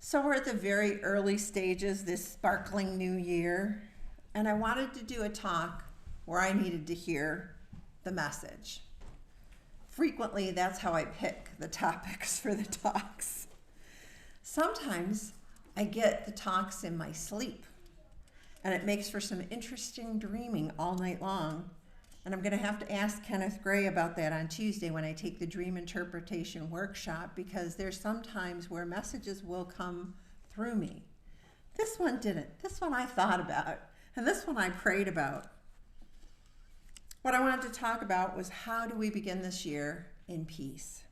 So we're at the very early stages this sparkling new year, and I wanted to do a talk where I needed to hear the message. Frequently, that's how I pick the topics for the talks. Sometimes I get the talks in my sleep, and it makes for some interesting dreaming all night long. And I'm going to have to ask Kenneth Gray about that on Tuesday when I take the dream interpretation workshop, because there's some times where messages will come through me. This one didn't. This one I thought about, and this one I prayed about. What I wanted to talk about was how do we begin this year in peace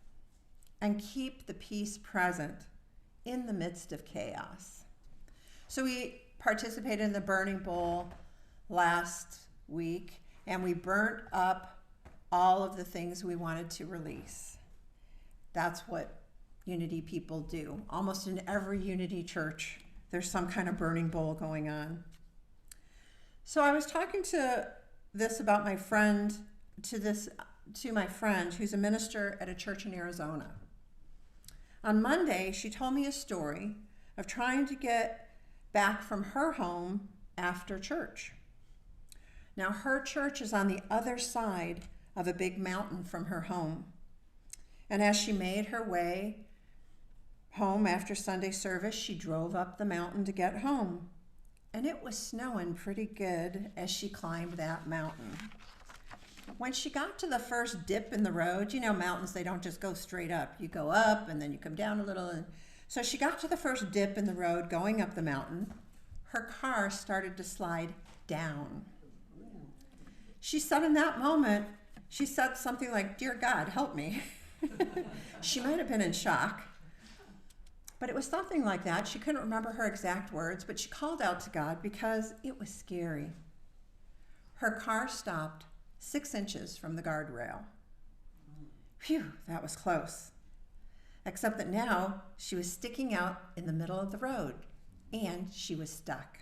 and keep the peace present in the midst of chaos. So we participated in the Burning Bowl last week, and we burnt up all of the things we wanted to release. That's what Unity people do. Almost in every Unity church, there's some kind of burning bowl going on. So I was talking to my friend who's a minister at a church in Arizona. On Monday, she told me a story of trying to get back from her home after church. Now, her church is on the other side of a big mountain from her home. And as she made her way home after Sunday service, she drove up the mountain to get home. And it was snowing pretty good as she climbed that mountain. When she got to the first dip in the road, you know, mountains, they don't just go straight up. You go up and then you come down a little. And so she got to the first dip in the road going up the mountain. Her car started to slide down. She said in that moment, she said something like, "Dear God, help me." She might have been in shock, but it was something like that. She couldn't remember her exact words, but she called out to God because it was scary. Her car stopped 6 inches from the guardrail. Phew, that was close. Except that now she was sticking out in the middle of the road and she was stuck.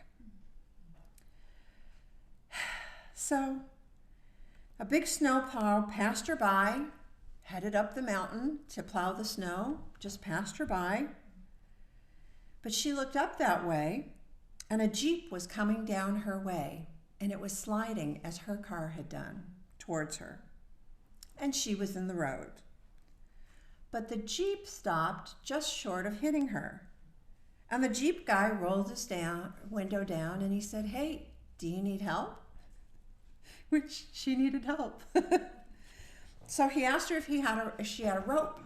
So a big snowplow passed her by, headed up the mountain to plow the snow, just passed her by. But she looked up that way, and a Jeep was coming down her way, and it was sliding as her car had done towards her. And she was in the road. But the Jeep stopped just short of hitting her. And the Jeep guy rolled his window down, and he said, "Hey, do you need help?" Which she needed help. So he asked her if she had a rope,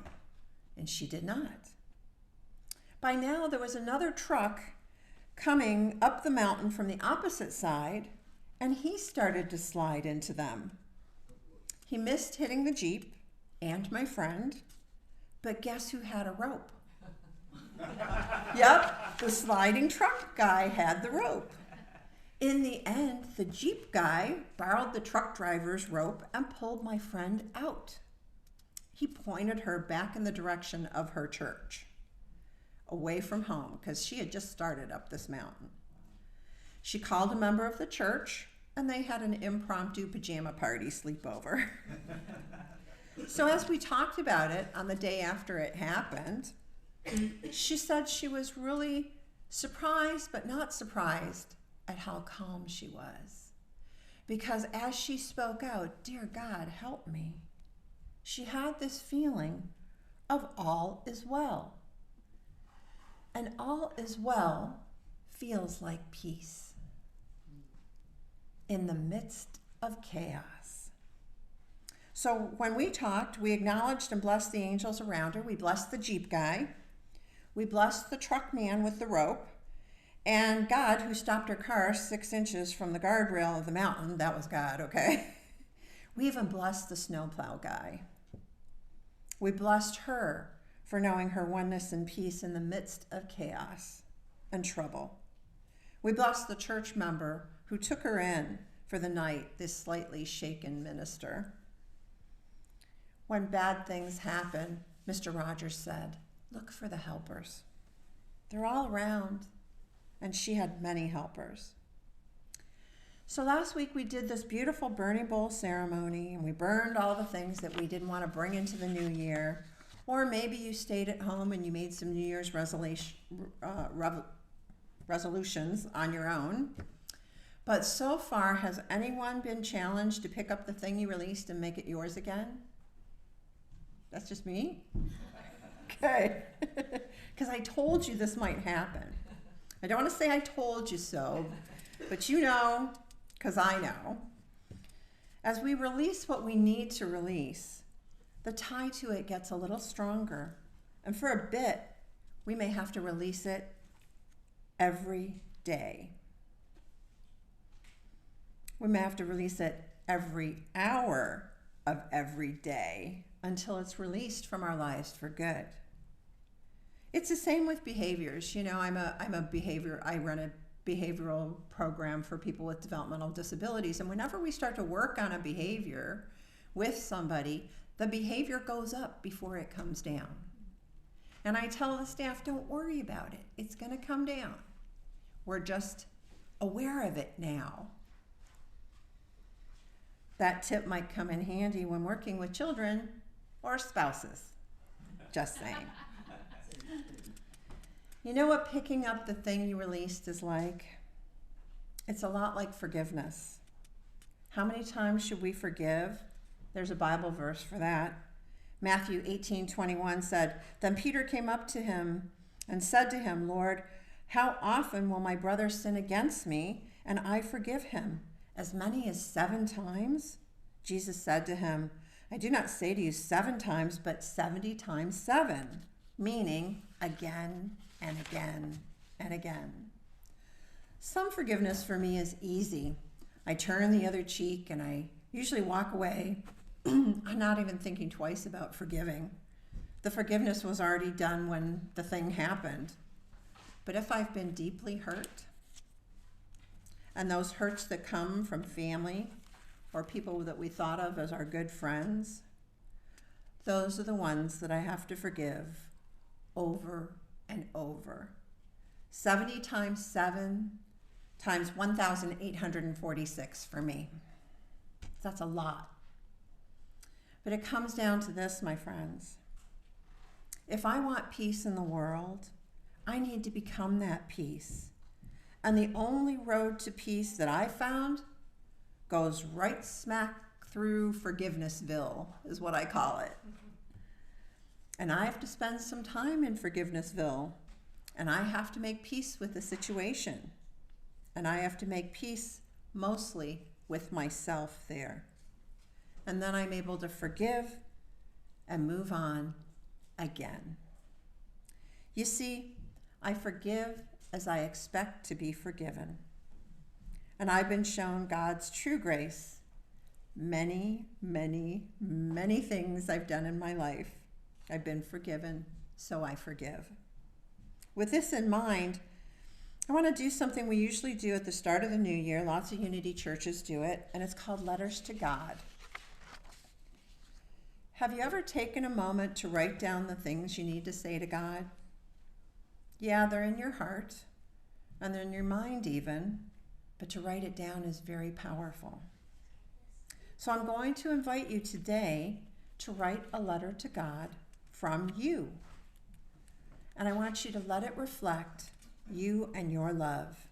and she did not. By now, there was another truck coming up the mountain from the opposite side, and he started to slide into them. He missed hitting the Jeep and my friend, but guess who had a rope? Yep, the sliding truck guy had the rope. In the end, the Jeep guy borrowed the truck driver's rope and pulled my friend out. He pointed her back in the direction of her church, away from home, because she had just started up this mountain. She called a member of the church, and they had an impromptu pajama party sleepover. So as we talked about it on the day after it happened, she said she was really surprised, but not surprised at how calm she was. Because as she spoke out, "Dear God, help me," she had this feeling of all is well. And all is well feels like peace in the midst of chaos. So when we talked, we acknowledged and blessed the angels around her. We blessed the Jeep guy. We blessed the truck man with the rope. And God, who stopped her car 6 inches from the guardrail of the mountain, that was God, okay? We even blessed the snowplow guy. We blessed her for knowing her oneness and peace in the midst of chaos and trouble. We blessed the church member who took her in for the night, this slightly shaken minister. When bad things happen, Mr. Rogers said, "Look for the helpers. They're all around." And she had many helpers. So last week we did this beautiful burning bowl ceremony, and we burned all the things that we didn't want to bring into the new year. Or maybe you stayed at home and you made some New Year's resolutions on your own. But so far, has anyone been challenged to pick up the thing you released and make it yours again? That's just me? Okay. Because I told you this might happen. I don't want to say I told you so, but you know, because I know. As we release what we need to release, the tie to it gets a little stronger. And for a bit, we may have to release it every day. We may have to release it every hour of every day until it's released from our lives for good. It's the same with behaviors. You know, I run a behavioral program for people with developmental disabilities. And whenever we start to work on a behavior with somebody, the behavior goes up before it comes down. And I tell the staff, don't worry about it. It's going to come down. We're just aware of it now. That tip might come in handy when working with children or spouses. Just saying. You know what picking up the thing you released is like? It's a lot like forgiveness. How many times should we forgive? There's a Bible verse for that. Matthew 18:21 said, Then Peter came up to him and said to him, Lord, how often will my brother sin against me and I forgive him? As many as 7 times? Jesus said to him, I do not say to you 7 times, but 70 times 7, meaning again and again and again. Some forgiveness for me is easy. I turn the other cheek and I usually walk away. I'm not even thinking twice about forgiving. The forgiveness was already done when the thing happened. But if I've been deeply hurt, and those hurts that come from family or people that we thought of as our good friends, those are the ones that I have to forgive over and over. 70 times 7 times 1,846 for me. That's a lot. But it comes down to this, my friends. If I want peace in the world, I need to become that peace. And the only road to peace that I found goes right smack through Forgivenessville, is what I call it. And I have to spend some time in Forgivenessville, and I have to make peace with the situation. And I have to make peace mostly with myself there. And then I'm able to forgive and move on again. You see, I forgive as I expect to be forgiven. And I've been shown God's true grace. Many, many, many things I've done in my life. I've been forgiven, so I forgive. With this in mind, I want to do something we usually do at the start of the new year. Lots of Unity churches do it, and it's called Letters to God. Have you ever taken a moment to write down the things you need to say to God? Yeah, they're in your heart, and they're in your mind even, but to write it down is very powerful. So I'm going to invite you today to write a letter to God from you. And I want you to let it reflect you and your love.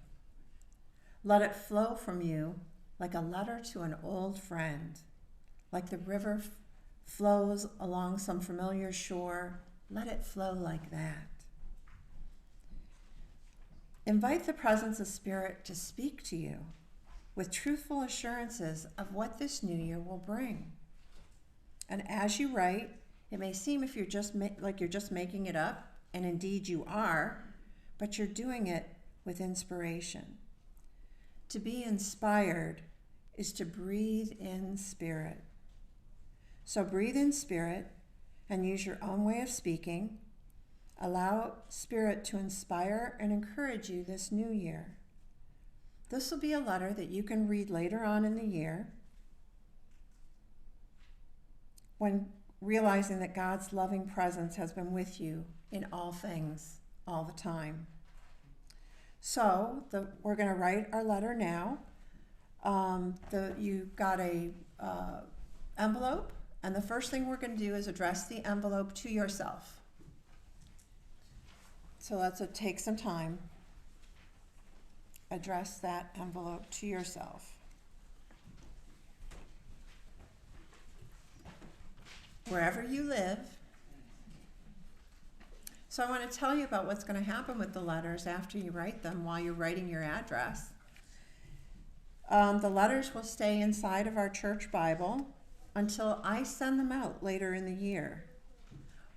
Let it flow from you like a letter to an old friend, like the river flows along some familiar shore. Let it flow like that. Invite the presence of Spirit to speak to you with truthful assurances of what this new year will bring. And as you write, it may seem if you're just like you're just making it up, and indeed you are, but you're doing it with inspiration. To be inspired is to breathe in Spirit. So breathe in Spirit and use your own way of speaking. Allow Spirit to inspire and encourage you this new year. This will be a letter that you can read later on in the year when realizing that God's loving presence has been with you in all things, all the time. So we're going to write our letter now. You got a envelope And the first thing we're going to do is address the envelope to yourself. So let's take some time. Address that envelope to yourself. Wherever you live. So I want to tell you about what's going to happen with the letters after you write them while you're writing your address. The letters will stay inside of our church Bible until I send them out later in the year.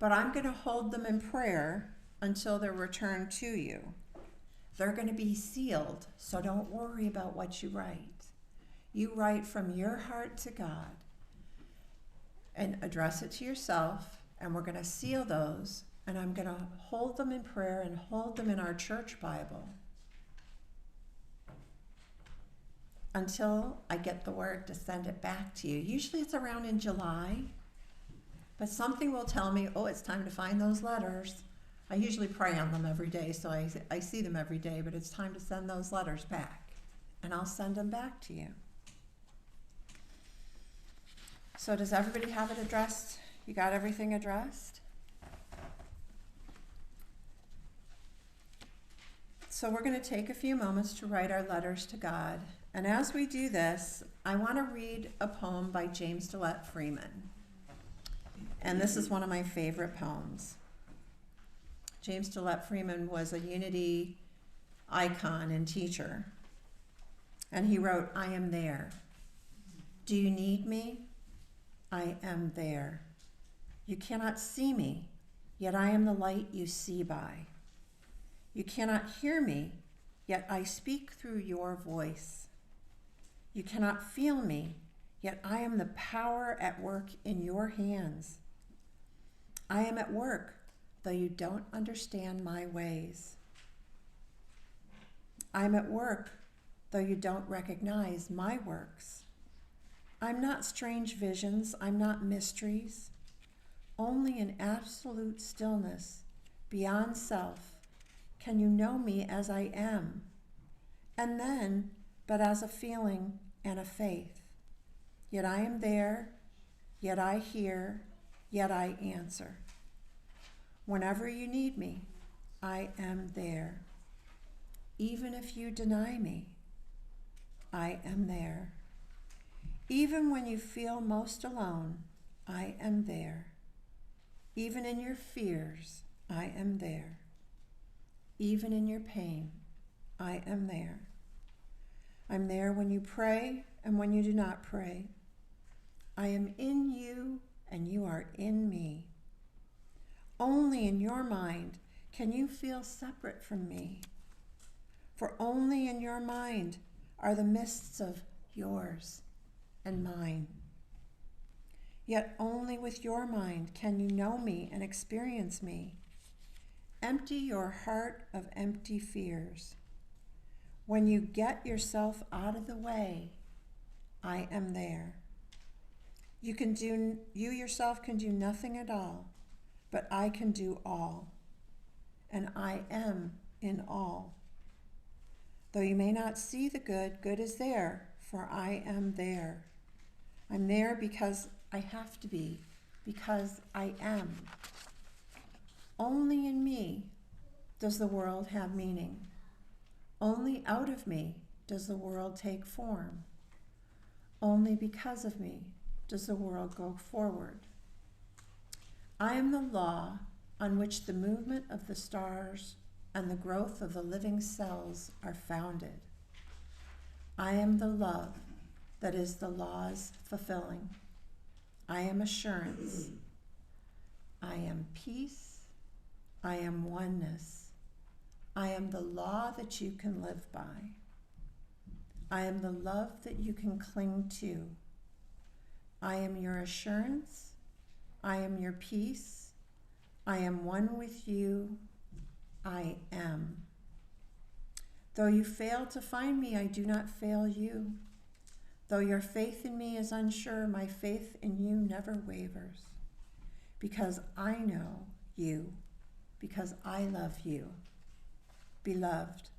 But I'm going to hold them in prayer until they're returned to you. They're going to be sealed, so don't worry about what you write. You write from your heart to God and address it to yourself, and we're going to seal those, and I'm going to hold them in prayer and hold them in our church Bible until I get the word to send it back to you. Usually it's around in July, but something will tell me, oh, it's time to find those letters. I usually pray on them every day, so I see them every day, but it's time to send those letters back, and I'll send them back to you. So does everybody have it addressed? You got everything addressed? So we're going to take a few moments to write our letters to God. And as we do this, I want to read a poem by James DeLette Freeman. And this is one of my favorite poems. James DeLette Freeman was a Unity icon and teacher. And he wrote, I am there. Do you need me? I am there. You cannot see me, yet I am the light you see by. You cannot hear me, yet I speak through your voice. You cannot feel me, yet I am the power at work in your hands. I am at work, though you don't understand my ways. I am at work, though you don't recognize my works. I'm not strange visions, I'm not mysteries, only in absolute stillness, beyond self, can you know me as I am, and then, but as a feeling and a faith. Yet I am there, yet I hear, yet I answer. Whenever you need me, I am there. Even if you deny me, I am there. Even when you feel most alone, I am there. Even in your fears, I am there. Even in your pain, I am there. I'm there when you pray and when you do not pray. I am in you and you are in me. Only in your mind can you feel separate from me. For only in your mind are the mists of yours and mine. Yet only with your mind can you know me and experience me. Empty your heart of empty fears. When you get yourself out of the way, I am there. You yourself can do nothing at all, but I can do all, and I am in all. Though you may not see the good, good is there, for I am there. I'm there because I have to be, because I am. Only in me does the world have meaning. Only out of me does the world take form. Only because of me does the world go forward. I am the law on which the movement of the stars and the growth of the living cells are founded. I am the love that is the law's fulfilling. I am assurance. I am peace. I am oneness. I am the law that you can live by. I am the love that you can cling to. I am your assurance. I am your peace. I am one with you. I am. Though you fail to find me, I do not fail you. Though your faith in me is unsure, my faith in you never wavers. Because I know you, because I love you. Beloved,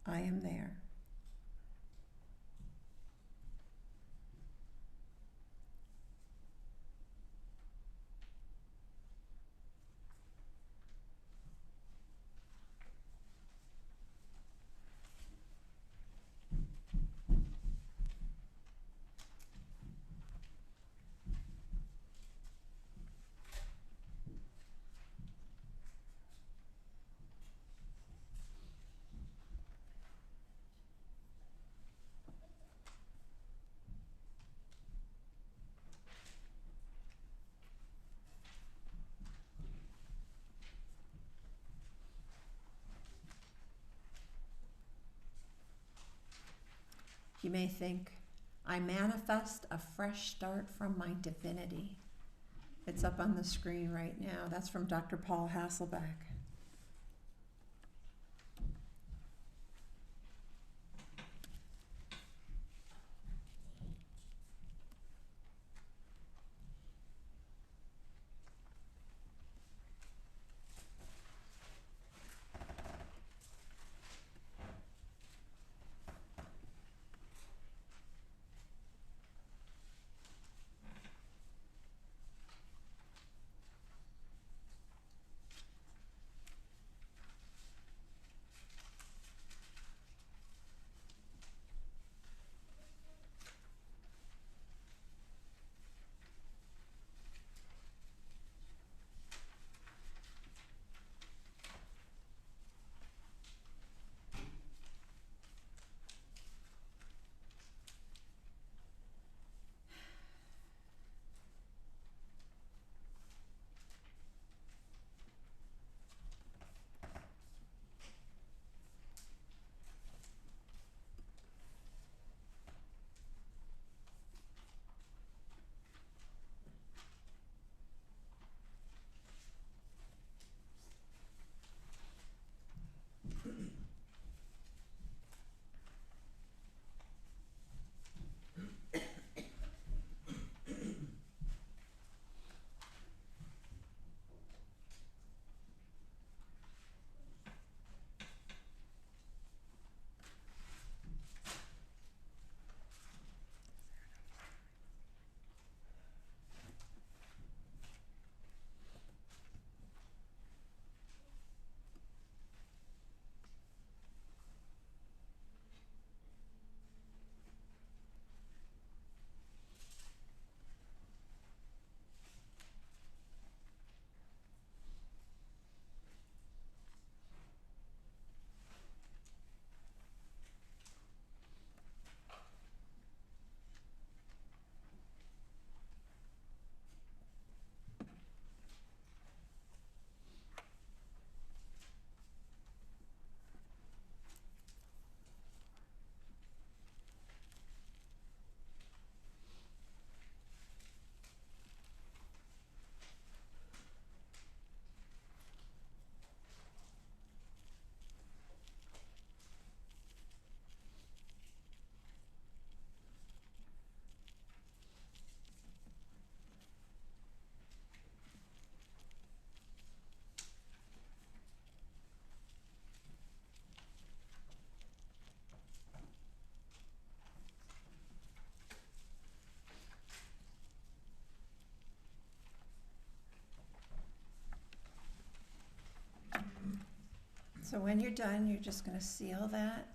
I am there. You may think, I manifest a fresh start from my divinity. It's up on the screen right now. That's from Dr. Paul Hasselbeck. So when you're done, you're just going to seal that.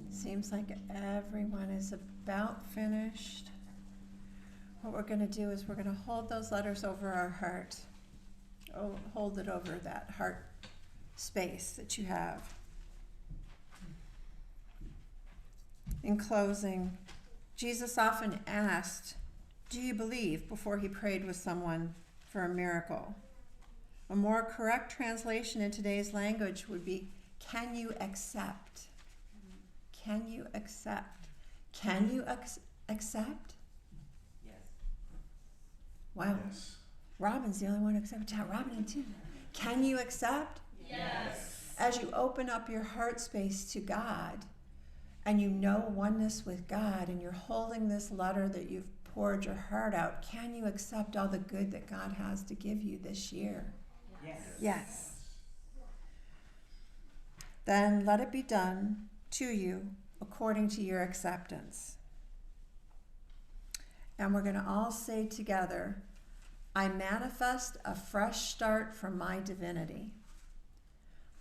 Seems like everyone is about finished. what we're going to do is we're going to hold those letters over our heart. Oh, hold it over that heart space that you have. In closing, Jesus often asked, "Do you believe?" before he prayed with someone for a miracle. A more correct translation in today's language would be, "Can you accept?" Can you accept? Can you accept? Yes. Wow. Yes. Robin's the only one who accepted. Robin and too. Can you accept? Yes. As you open up your heart space to God and you know oneness with God and you're holding this letter that you've poured your heart out, can you accept all the good that God has to give you this year? Yes. Yes. Then let it be done to you according to your acceptance. And we're going to all say together, "I manifest a fresh start from my divinity."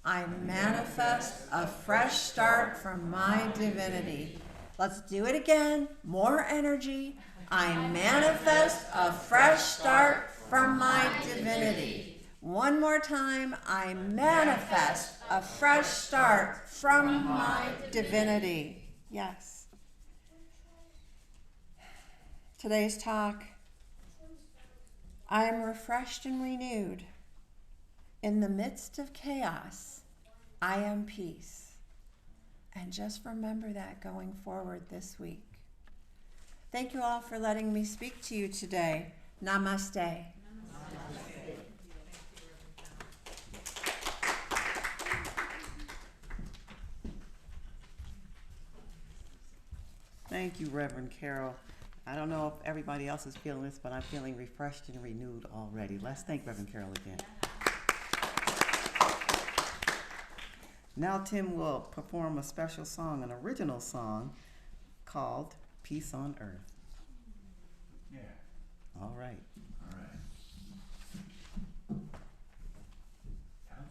I manifest a fresh start from my divinity. Let's do it again. More energy. I manifest a fresh start from my divinity. One more time. I manifest a fresh start from my divinity. Yes. Today's talk. I am refreshed and renewed. In the midst of chaos, I am peace. And just remember that going forward this week. Thank you all for letting me speak to you today. Namaste. Thank you, Reverend Carol. I don't know if everybody else is feeling this, but I'm feeling refreshed and renewed already. Let's thank Reverend Carol again. Now Tim will perform a special song, an original song called Peace on Earth. Yeah. All right.